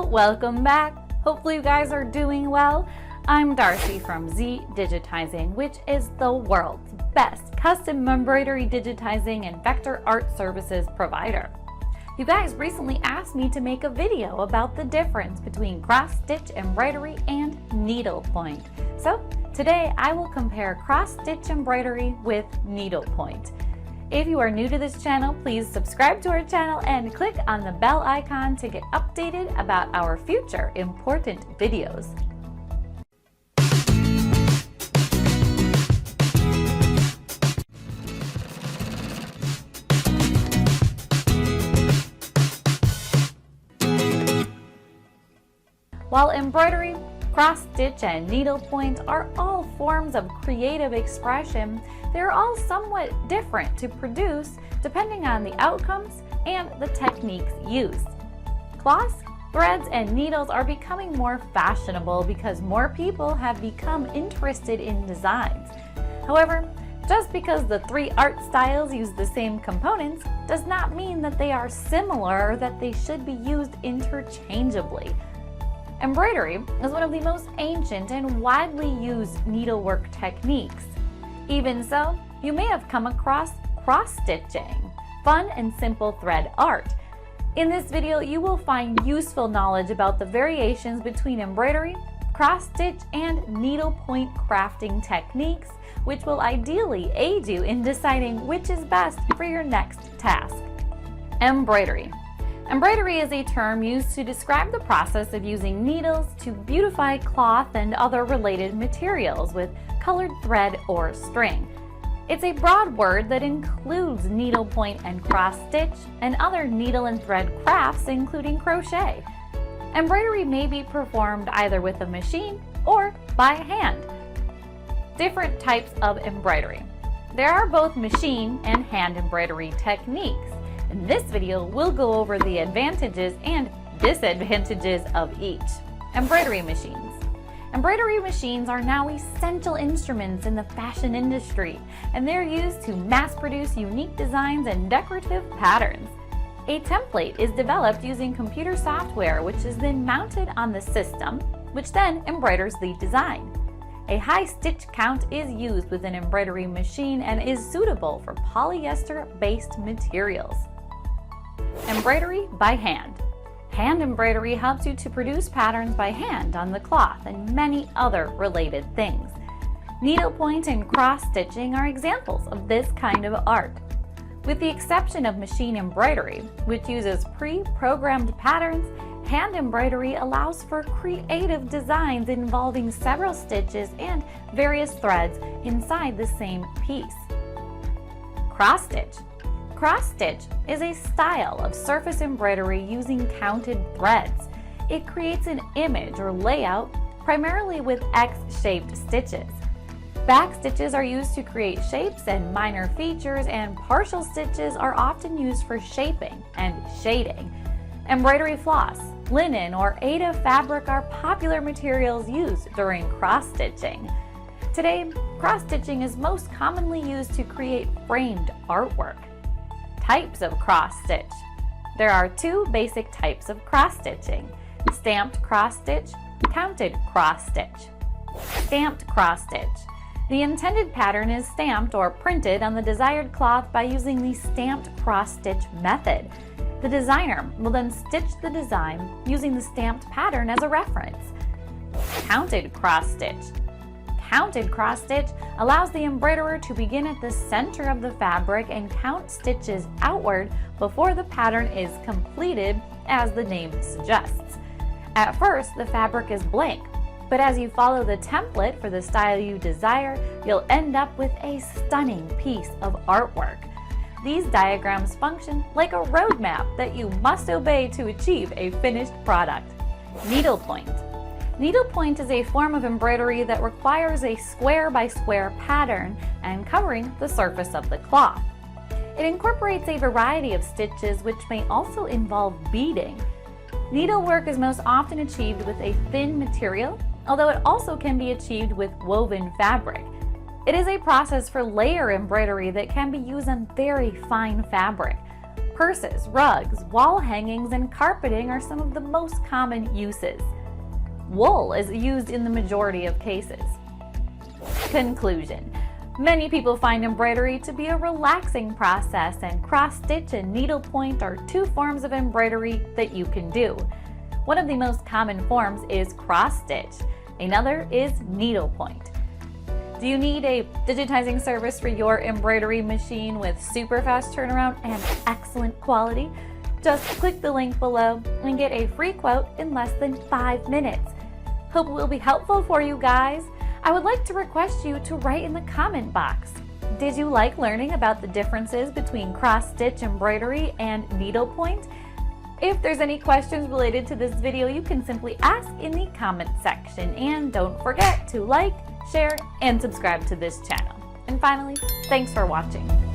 welcome back. Hopefully you guys are doing well. I'm Darcy from Zdigitizing, which is the world's best custom embroidery digitizing and vector art services provider. You guys recently asked me to make a video about the difference between cross-stitch embroidery and needlepoint. So today I will compare cross-stitch embroidery with needlepoint. If you are new to this channel, please subscribe to our channel and click on the bell icon to get updated about our future important videos. While embroidery, cross-stitch, and needlepoint are all forms of creative expression, they're all somewhat different to produce depending on the outcomes and the techniques used. Cloths, threads, and needles are becoming more fashionable because more people have become interested in designs. However, just because the three art styles use the same components does not mean that they are similar or that they should be used interchangeably. Embroidery is one of the most ancient and widely used needlework techniques. Even so, you may have come across cross-stitching, fun and simple thread art. In this video, you will find useful knowledge about the variations between embroidery, cross-stitch, and needlepoint crafting techniques, which will ideally aid you in deciding which is best for your next task. Embroidery. Embroidery is a term used to describe the process of using needles to beautify cloth and other related materials with colored thread or string. It's a broad word that includes needlepoint and cross-stitch and other needle and thread crafts, including crochet. Embroidery may be performed either with a machine or by hand. Different types of embroidery. There are both machine and hand embroidery techniques. In this video, we'll go over the advantages and disadvantages of each. Embroidery machines. Embroidery machines are now essential instruments in the fashion industry, and they're used to mass-produce unique designs and decorative patterns. A template is developed using computer software, which is then mounted on the system, which then embroiders the design. A high stitch count is used with an embroidery machine and is suitable for polyester-based materials. Embroidery by hand. Hand embroidery helps you to produce patterns by hand on the cloth and many other related things. Needlepoint and cross-stitching are examples of this kind of art. With the exception of machine embroidery, which uses pre-programmed patterns, hand embroidery allows for creative designs involving several stitches and various threads inside the same piece. Cross-stitch. Cross-stitch is a style of surface embroidery using counted threads. It creates an image or layout primarily with X-shaped stitches. Back stitches are used to create shapes and minor features, and partial stitches are often used for shaping and shading. Embroidery floss, linen, or Aida fabric are popular materials used during cross-stitching. Today, cross-stitching is most commonly used to create framed artwork. Types of cross-stitch. There are two basic types of cross-stitching: stamped cross-stitch, counted cross-stitch. Stamped cross-stitch. The intended pattern is stamped or printed on the desired cloth by using the stamped cross-stitch method. The designer will then stitch the design using the stamped pattern as a reference. Counted cross-stitch. Counted cross-stitch allows the embroiderer to begin at the center of the fabric and count stitches outward before the pattern is completed, as the name suggests. At first, the fabric is blank, but as you follow the template for the style you desire, you'll end up with a stunning piece of artwork. These diagrams function like a roadmap that you must obey to achieve a finished product. Needlepoint. Needlepoint is a form of embroidery that requires a square by square pattern and covering the surface of the cloth. It incorporates a variety of stitches which may also involve beading. Needlework is most often achieved with a thin material, although it also can be achieved with woven fabric. It is a process for layer embroidery that can be used on very fine fabric. Purses, rugs, wall hangings, and carpeting are some of the most common uses. Wool is used in the majority of cases. Conclusion. Many people find embroidery to be a relaxing process, and cross-stitch and needlepoint are two forms of embroidery that you can do. One of the most common forms is cross-stitch. Another is needlepoint. Do you need a digitizing service for your embroidery machine with super fast turnaround and excellent quality? Just click the link below and get a free quote in less than 5 minutes. Hope it will be helpful for you guys. I would like to request you to write in the comment box. Did you like learning about the differences between cross-stitch embroidery and needlepoint? If there's any questions related to this video, you can simply ask in the comment section. And don't forget to like, share, and subscribe to this channel. And finally, thanks for watching.